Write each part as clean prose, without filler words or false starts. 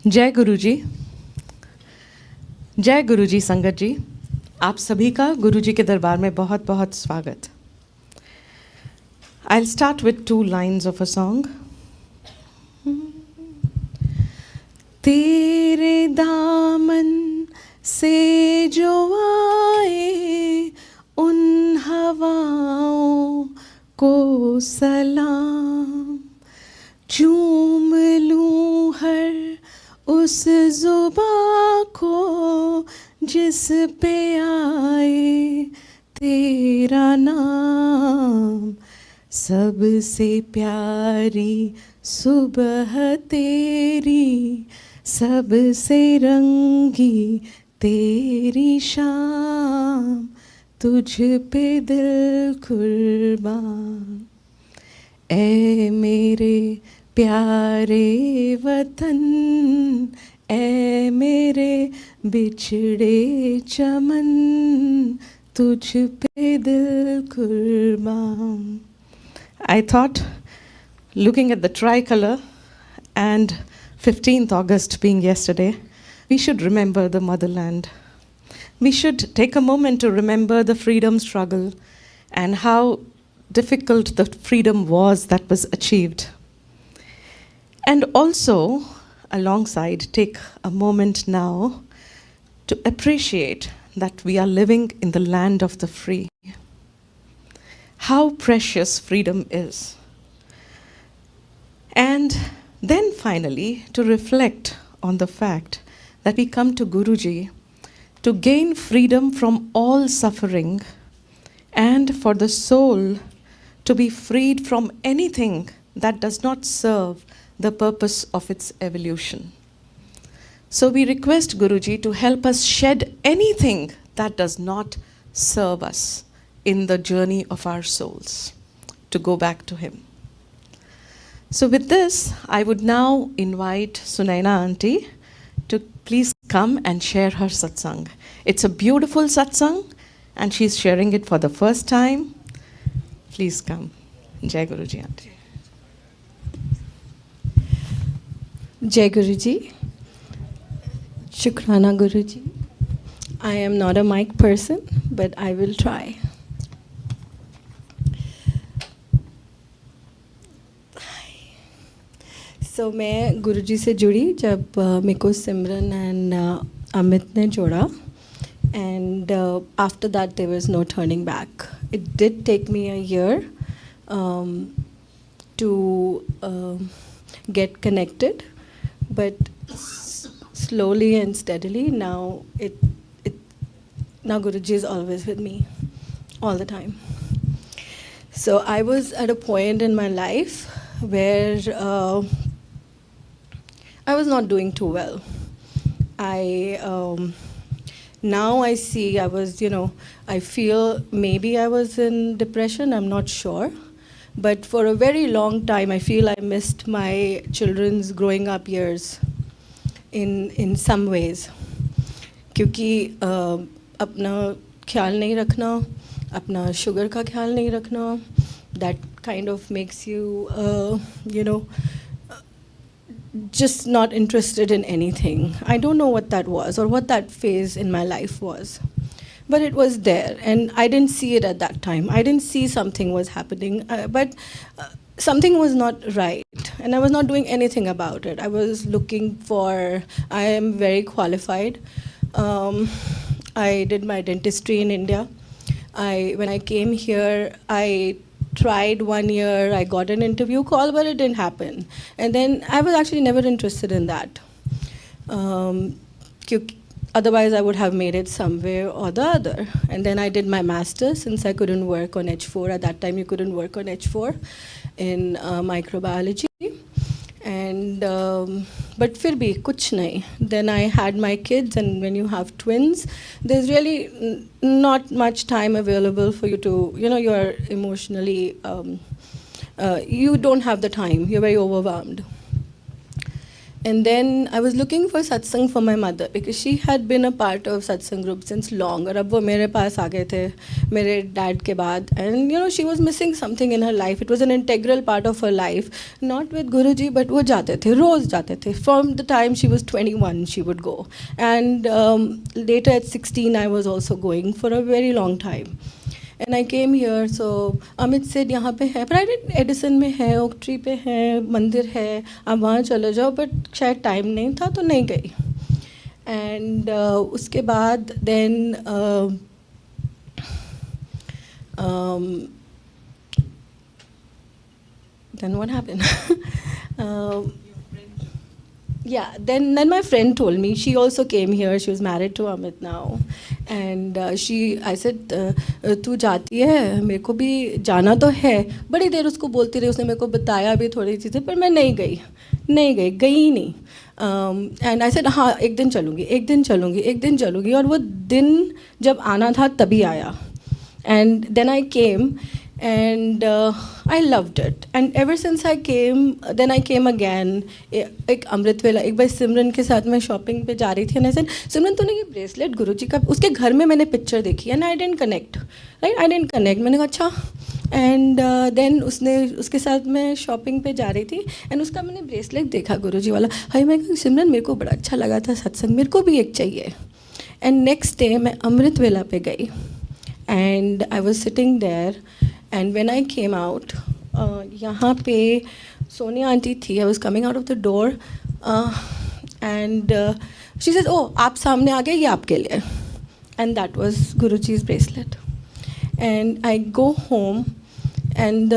जय गुरुजी। जय गुरुजी संगत जी, आप सभी का गुरुजी के दरबार में बहुत बहुत स्वागत। I'll start with 2 lines of a song. तेरे दामन से जो आए उन हवाओं को सलाम, चूम लूं हर उस जुबां को जिस पे आए तेरा नाम, सबसे प्यारी सुबह तेरी, सबसे रंगी तेरी शाम, तुझ पे दिल कुर्बान। ऐ मेरे प्यारे वतन, ऐ मेरे बिछड़े चमन, तुझ पे दिल कुर्बान। I thought, looking at the tricolor and 15th August being yesterday, we should remember the motherland. We should take a moment to remember the freedom struggle and how difficult the freedom was that was achieved. And also, alongside, take a moment now to appreciate that we are living in the land of the free. How precious freedom is. And then finally, to reflect on the fact that we come to Guruji to gain freedom from all suffering and for the soul to be freed from anything that does not serve the purpose of its evolution. So we request Guruji to help us shed anything that does not serve us in the journey of our souls, to go back to him. So with this, I would now invite Sunaina Auntie to please come and share her satsang. It's a beautiful satsang and she's sharing it for the first time. Please come. Jai Guruji Auntie. Jai Guruji. Shukrana Guruji. I am not a mic person, but I will try. So मैं गुरुजी से जुड़ी जब मेरे को सिमरन and Amit ने जोड़ा, and after that there was no turning back. It did take me a year to get connected, but slowly and steadily now now Guruji is always with me all the time. So I was at a point in my life where I was not doing too well. Now I see I feel maybe I was in depression, I'm not sure. But for a very long time, I feel I missed my children's growing up years in some ways. क्योंकि अपना ख्याल नहीं रखना, अपना sugar का ख्याल नहीं रखना, that kind of makes you, just not interested in anything. I don't know what that was or what that phase in my life was. But it was there, and I didn't see it at that time. I didn't see something was happening, but something was not right, and I was not doing anything about it. I was looking for, I am very qualified. I did my dentistry in India. When I came here, I tried 1 year, I got an interview call, but it didn't happen. And then I was actually never interested in that. Otherwise, I would have made it some way or the other. And then I did my master's since I couldn't work on H4. At that time, you couldn't work on H4 in microbiology. And but फिर भी कुछ नहीं. Then I had my kids, and when you have twins, there's really not much time available for you to, you are emotionally, you don't have the time. You're very overwhelmed. And then I was looking for satsang for my mother because she had been a part of satsang group since long. और अब वो मेरे पास आ गए थे मेरे dad के बाद. And you know she was missing something in her life. It was an integral part of her life. Not with Guruji, but वो जाते थे, रोज जाते थे. From the time she was 21, she would go. And later at 16, I was also going for a very long time. And I came here, so Amit said यहाँ पे है, but I didn't, Edison में है, oak tree पे है, मंदिर है, आप वहाँ चले जाओ, but शायद टाइम नहीं था तो नहीं गई. And उसके बाद then what happened? Yeah, then my friend told me, she also came here, she was married to Amit now. And I said, तू जाती है, मेरे को भी जाना तो है. बड़ी देर उसको बोलती रही, उसने मेरे को बताया भी थोड़ी चीज़ें, पर मैं नहीं गई ही नहीं. एंड आई सेड हाँ एक दिन चलूँगी. और वो दिन जब आना था तभी आया. And then I came. And I loved it. And ever since I came, then I came again. एक अमृत वेला, एक बार सिमरन के साथ मैं शॉपिंग पे जा रही थी. And I said, सिमरन तूने ये ब्रेसलेट गुरुजी का, उसके घर में मैंने पिक्चर देखी. And I didn't connect. मैंने कहा अच्छा. एंड देन उसके साथ मैं शॉपिंग पे जा रही थी. एंड उसका मैंने ब्रेसलेट देखा गुरुजी वाला. हाय मैं कहा सिमरन मेरे को बड़ा अच्छा लगा था सत्संग, मेरे को भी एक चाहिए. एंड नेक्स्ट डे मैं अमृत वेला पे गई. And I was sitting there. And when I came out, यहाँ पे सोनिया आंटी थी. I was coming out of the door, and she says, "Oh, आप सामने आ गए, ये आपके लिए." And that was Guruji's bracelet. And I go home, and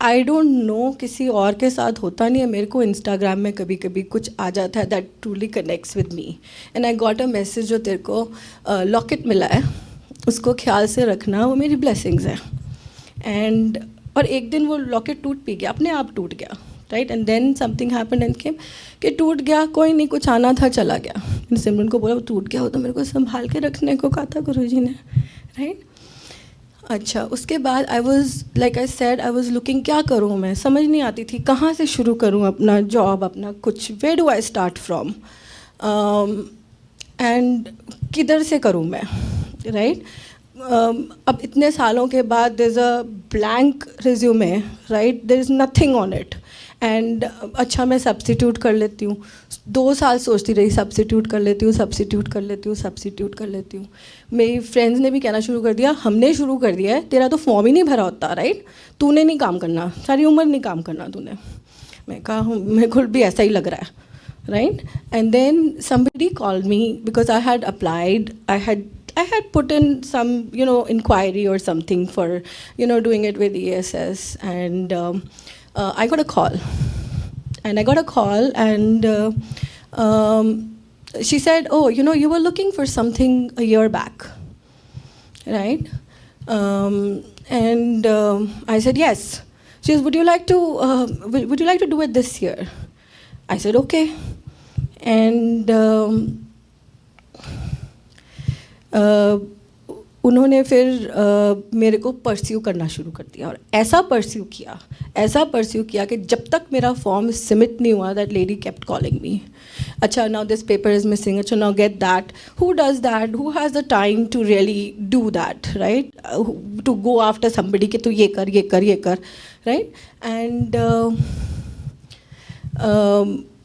I don't know किसी और के साथ होता नहीं है. मेरे को Instagram में कभी कभी कुछ आ जाता है that truly connects with me. And I got a message जो तेरे को लॉकेट मिला है, उसको ख्याल से रखना, वो मेरी ब्लेसिंग्स है. एंड और एक दिन वो लॉकेट टूट भी गया, अपने आप टूट गया. Right. And then something happened and came कि टूट गया, कोई नहीं, कुछ आना था चला गया. मैंने सिमरन को बोला वो टूट गया हो तो मेरे को संभाल के रखने को कहा था गुरुजी ने. राइट. अच्छा, उसके बाद I was like I said, I was looking क्या करूँ, मैं समझ नहीं आती थी कहाँ से शुरू करूँ अपना जॉब, अपना कुछ. Where do I start from, and किधर से करूँ मैं. राइट. अब इतने सालों के बाद there is a blank resume. Right. There is nothing on it. And अच्छा मैं सब्स्टिट्यूट कर लेती हूँ. 2 साल सोचती रही सब्स्टिट्यूट कर लेती हूँ. मेरी फ्रेंड्स ने भी कहना शुरू कर दिया, हमने शुरू कर दिया है, तेरा तो फॉर्म ही नहीं भरा होता. राइट. तूने नहीं काम करना, सारी उम्र नहीं काम करना तूने. मैं कहा मेरे को भी ऐसा ही लग रहा है. Right. And then somebody called me because I had applied. I had put in some, inquiry or something for, doing it with ESS. And I got a call. And she said, oh, you were looking for something a year back. Right. And I said, yes. She says, would you like to do it this year? I said, okay. And उन्होंने फिर मेरे को pursue करना शुरू कर दिया. और ऐसा परस्यू किया कि जब तक मेरा फॉर्म सबमिट नहीं हुआ, that lady kept calling me. अच्छा, now this paper is missing. अच्छा, now get that. Who does that? Who has the time to really do that? Right. To go after somebody कि तू ये कर. Right. And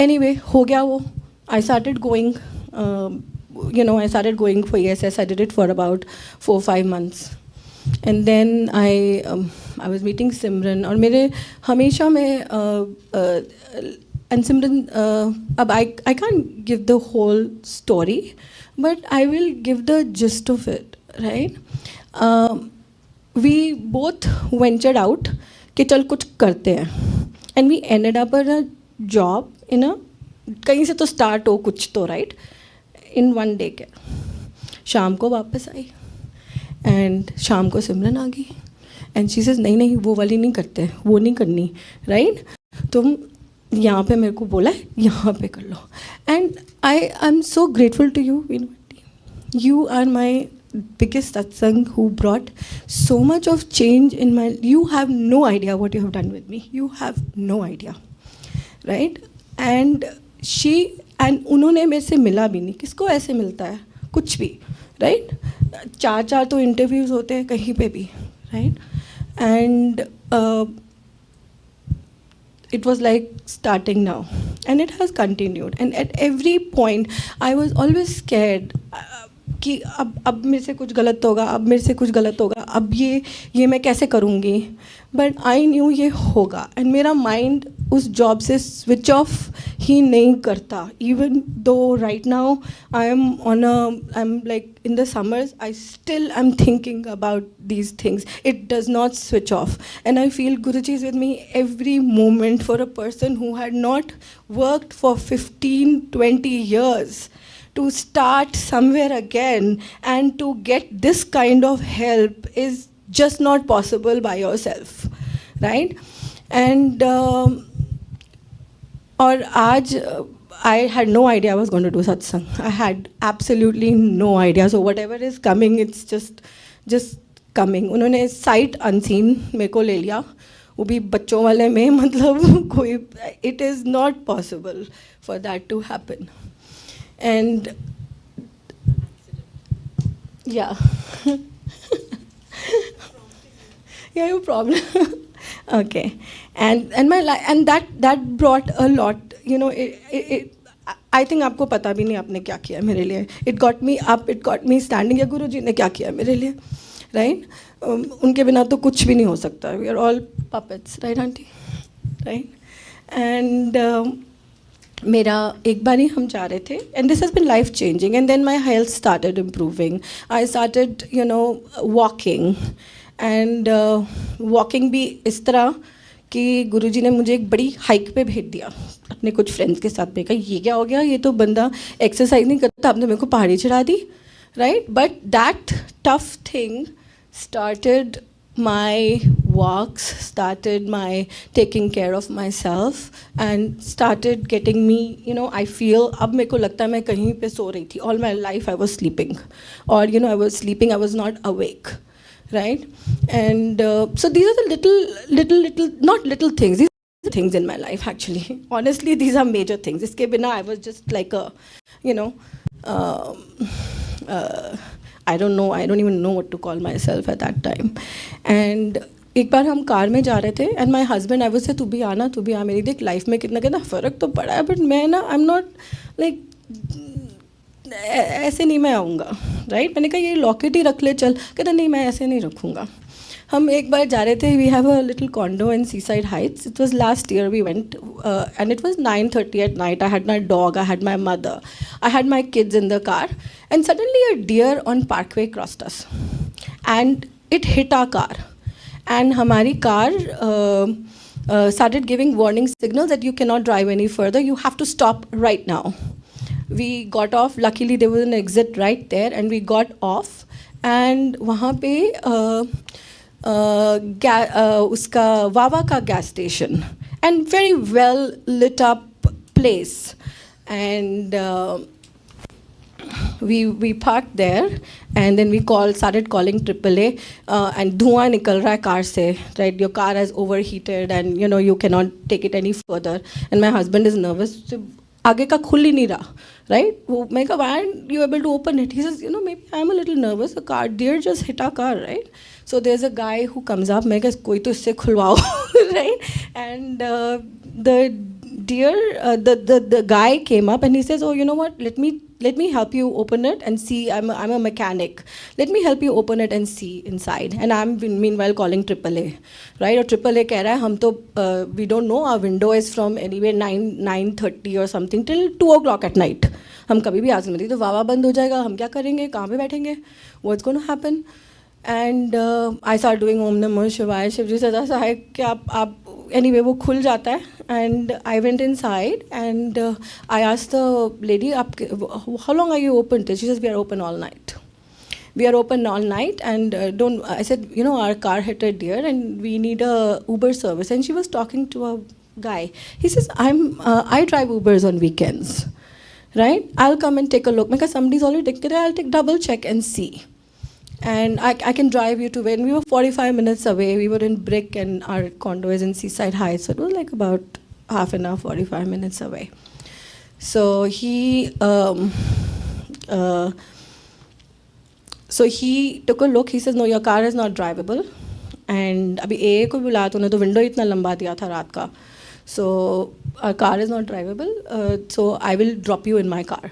anyway, हो गया वो. I started going, for ESS. I did it for about 4-5 months. And then I was meeting Simran. और मेरे हमेशा में and Simran, अब I can't give the whole story, but I will give the gist of it. Right. We both ventured out कि चल कुछ करते हैं. And we ended up at a job in a, कहीं से तो स्टार्ट हो कुछ तो. राइट. इन 1 डे के शाम को वापस आई. एंड शाम को सिमरन आ गई. एंड शी सेज नहीं वो वाली नहीं करते, वो नहीं करनी. राइट. तुम यहाँ पे मेरे को बोला है, यहाँ पे कर लो. And I am so grateful to you. You are my biggest satsang who brought so much of change in my. You have no idea what you have done with me. You have no idea. Right. And she and उन्होंने मेरे से मिला भी नहीं. किसको ऐसे मिलता है कुछ भी, राइट? 4 तो इंटरव्यूज़ होते हैं कहीं पे भी, right? And it was like starting now, and it has continued, and at every point I was always scared कि अब मेरे से कुछ गलत होगा, अब मेरे से कुछ गलत होगा, अब ये मैं कैसे करूँगी. बट आई न्यू ये होगा, एंड मेरा माइंड उस जॉब से स्विच ऑफ ही नहीं करता. Even though right now I am like in the summers, I still am thinking about these things. It does not switch off. And I feel Guruji is with me every moment. For a person who had not worked for 15, 20 years, to start somewhere again and to get this kind of help is just not possible by yourself, right? And or aaj I had no idea I was going to do satsang. I had absolutely no idea. So whatever is coming, it's just coming. उन्होंने sight unseen मेरे को ले लिया, वो भी बच्चों वाले में. मतलब कोई, it is not possible for that to happen. And yeah. Yeah, your problem. Okay. And my life, and that brought a lot. You know, I think आपको पता भी नहीं आपने क्या किया मेरे लिए. It got me up, it got me standing. या गुरु जी ने क्या किया मेरे लिए, right? उनके बिना तो कुछ भी नहीं हो सकता. We are all puppets, right, auntie? Right? And मेरा एक बार ही हम जा रहे थे, and this has been life changing, and then my health started improving. I started, you know, walking, and walking भी इस तरह कि गुरुजी ने मुझे एक बड़ी हाइक पे भेज दिया अपने कुछ फ्रेंड्स के साथ. में कहा ये क्या हो गया, ये तो बंदा एक्सरसाइज नहीं करता, आपने मेरे को पहाड़ी चढ़ा दी, right? But that tough thing started my walks, started my taking care of myself, and started getting me, you know, I feel, अब मेरे को लगता है मैं कहीं पे सो रही थी. All my life I was sleeping, or you know, I was sleeping, I was not awake, right? And so these are the little, not little things, these are things in my life actually. Honestly, these are major things. Iske bina I was just like a, you know, I don't even know what to call myself at that time. And एक बार हम car में जा रहे थे, and my husband I was से तू भी आ, मेरी देख लाइफ में कितना कितना फ़र्क तो पड़ा है, बट मैं ना आई एम नॉट लाइक ऐसे नहीं मैं आऊँगा, राइट? मैंने कहा ये लॉकेट ही रख ले चल. कहता नहीं मैं ऐसे नहीं रखूँगा. हम एक बार जा रहे थे, we have a little condo in seaside heights. It was last year we went, and it was 9:30 at night. I had my dog, I had my mother, I had my kids in the car, and suddenly a deer on Parkway crossed us, and it hit our car, and हमारी car started giving warning signals that you cannot drive any further, you have to stop right now. We got off, luckily there was an exit right there, and we got off, and वहाँ पे उसका वावा का gas station, and very well lit up place, and we parked there, and then we started calling AAA, and धुआं निकल रहा है car से, right? Your car has overheated, and you know you cannot take it any further, and my husband is nervous. So, आगे का खुल ही नहीं रहा, right? वो मैं कहा why aren't you able to open it? He says, you know, maybe I'm a little nervous. A car deer just hit our car, right? So there's a guy who comes up. मैं कहा कोई तो इससे खुलवाओ, right? And the deer, the guy came up and he says, oh, you know what? Let me help you open it and see. I'm a mechanic. Let me help you open it and see inside. And I'm meanwhile calling AAA, right? Or AAA कह रहा है हम तो we don't know. Our window is from anyway 9:30 or something till 2 o'clock at night. हम कभी भी आ सकते हैं, तो वावा बंद हो जाएगा, हम क्या करेंगे, कहाँ पे बैठेंगे, what's going to happen? And I started doing Om Namah Shivaya. Shivji सदा सहाय कि आप anyway वो खुल जाता है. And I went inside, and I asked the lady, how long are you open till? She says, we are open all night. We are open all night, and I said, you know, our car hit a deer and we need a Uber service. And she was talking to a guy. He says, I drive Ubers on weekends, right? I'll come and take a look. Because somebody's already taken it, I'll take double check and see. And I can drive you to where. And we were 45 minutes away. We were in Brick, and our condo is in Seaside Heights. So it was like about half an hour, 45 minutes away. So he took a look. He says, no, your car is not drivable. And अभी ए को बुलाया तूने तो window इतना लंबा दिया था रात का. So our car is not drivable. So I will drop you in my car.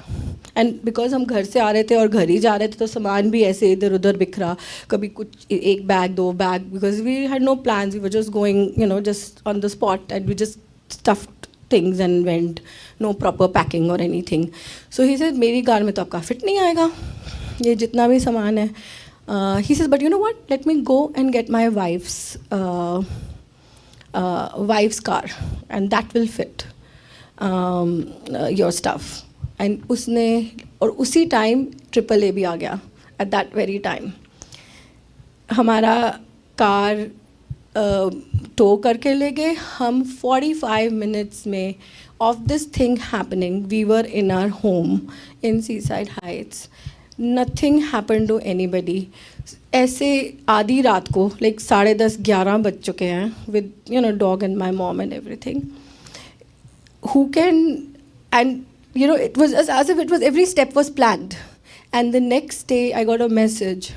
And because हम घर से आ रहे थे और घर ही जा रहे थे तो सामान भी ऐसे इधर उधर बिखरा, कभी कुछ एक बैग दो bag, because we had no plans, we were just going, you know, just on the spot, and we just stuffed things and went, no proper packing or anything. So he said मेरी car में तो आपका fit नहीं आएगा ये जितना भी सामान है. He says, but you know what, let me go and get my wife's car and that will fit your stuff. And उसने और उसी टाइम AAA भी आ गया at that very time. हमारा कार टो करके ले गए. हम 45 minutes में of this thing happening, we were in our home in Seaside Heights. Nothing happened to anybody. ऐसे आधी रात को like 10:30-11 बज चुके हैं with, you know, dog and my mom and everything. Who can, and you know, it was as if it was, every step was planned. And the next day I got a message.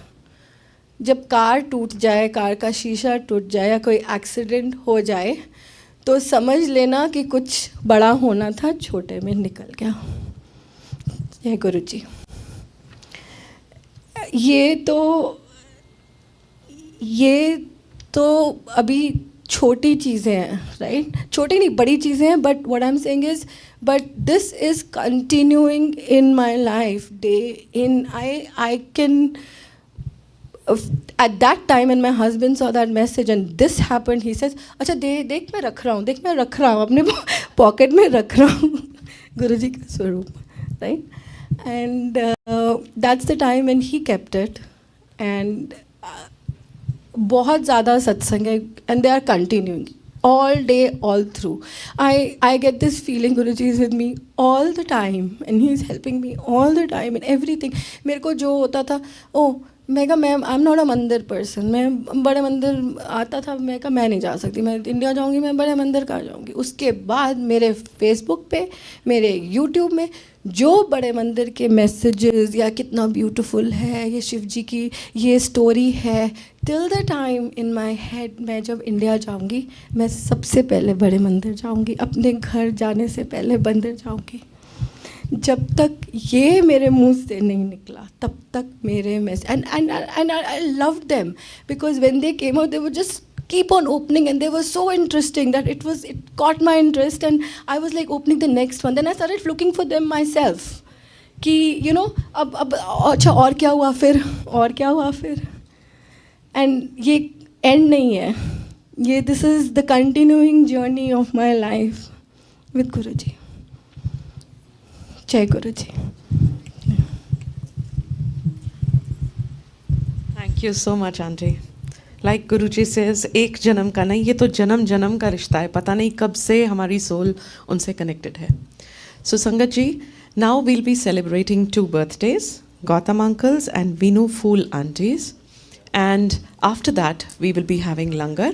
जब car टूट जाए, car का शीशा टूट जाए या कोई accident हो जाए तो समझ लेना कि कुछ बड़ा होना था छोटे में निकल गया. जय गुरु जी. ये तो अभी छोटी चीज़ें हैं, राइट? छोटी नहीं, बड़ी चीज़ें हैं. But what I am saying is, but this is continuing in my life day in. I can, at that time when my husband saw that message and this happened, he says, अच्छा देख मैं रख रहा हूँ अपने pocket में रख रहा हूँ गुरुजी का स्वरूप, right? And that's the time when he kept it. And बहुत ज़्यादा सत्संग है and they are continuing all day, all through. I get this feeling Guruji is with me all the time and he is helping me all the time and everything. मेरे को जो होता था, मैं कहा ma'am I am not a मंदिर person, मैं बड़े मंदिर आता था, मैं कहा मैं नहीं जा सकती, मैं इंडिया जाऊंगी, मैं बड़े मंदिर कहाँ जाऊंगी. उसके बाद मेरे फेसबुक पे, मेरे यूट्यूब में जो बड़े मंदिर के मैसेजेस या कितना ब्यूटीफुल है ये शिव जी की ये स्टोरी है, till the time in my head मैं जब इंडिया जाऊंगी मैं सबसे पहले बड़े मंदिर जाऊंगी, अपने घर जाने से पहले मंदिर जाऊंगी. जब तक ये मेरे मुंह से नहीं निकला तब तक मेरे message and I loved them because when they came out they would just keep on opening and they were so interesting that it caught my interest and I was like opening the next one. Then I started looking for them myself कि you know अब अच्छा और क्या हुआ फिर and ये end नहीं है ये, this is the continuing journey of my life with Guruji. Jai Guruji. Thank you so much, Auntie. Like Guruji says, एक जन्म का नहीं, ये तो जन्म जन्म का रिश्ता है. पता नहीं कब से हमारी सोल उनसे connected है. So Sangat ji, now we'll be celebrating 2 birthdays, Gautam uncles and Vinu Fool aunties. And after that, we will be having langar.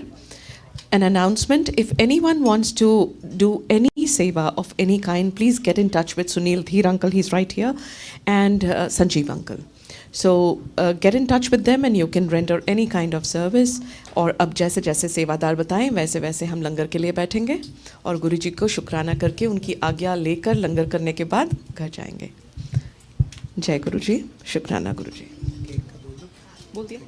An announcement, if anyone wants to do any seva of any kind, please get in touch with Sunil Dheer uncle, he's right here, and Sanjeev uncle. So get in touch with them and you can render any kind of service. और अब जैसे जैसे सेवादार बताएं वैसे वैसे हम लंगर के लिए बैठेंगे और गुरु जी को शुक्राना करके उनकी आज्ञा लेकर लंगर करने के बाद घर जाएंगे. जय गुरु जी. शुक्राना गुरु जी. बोल दिया.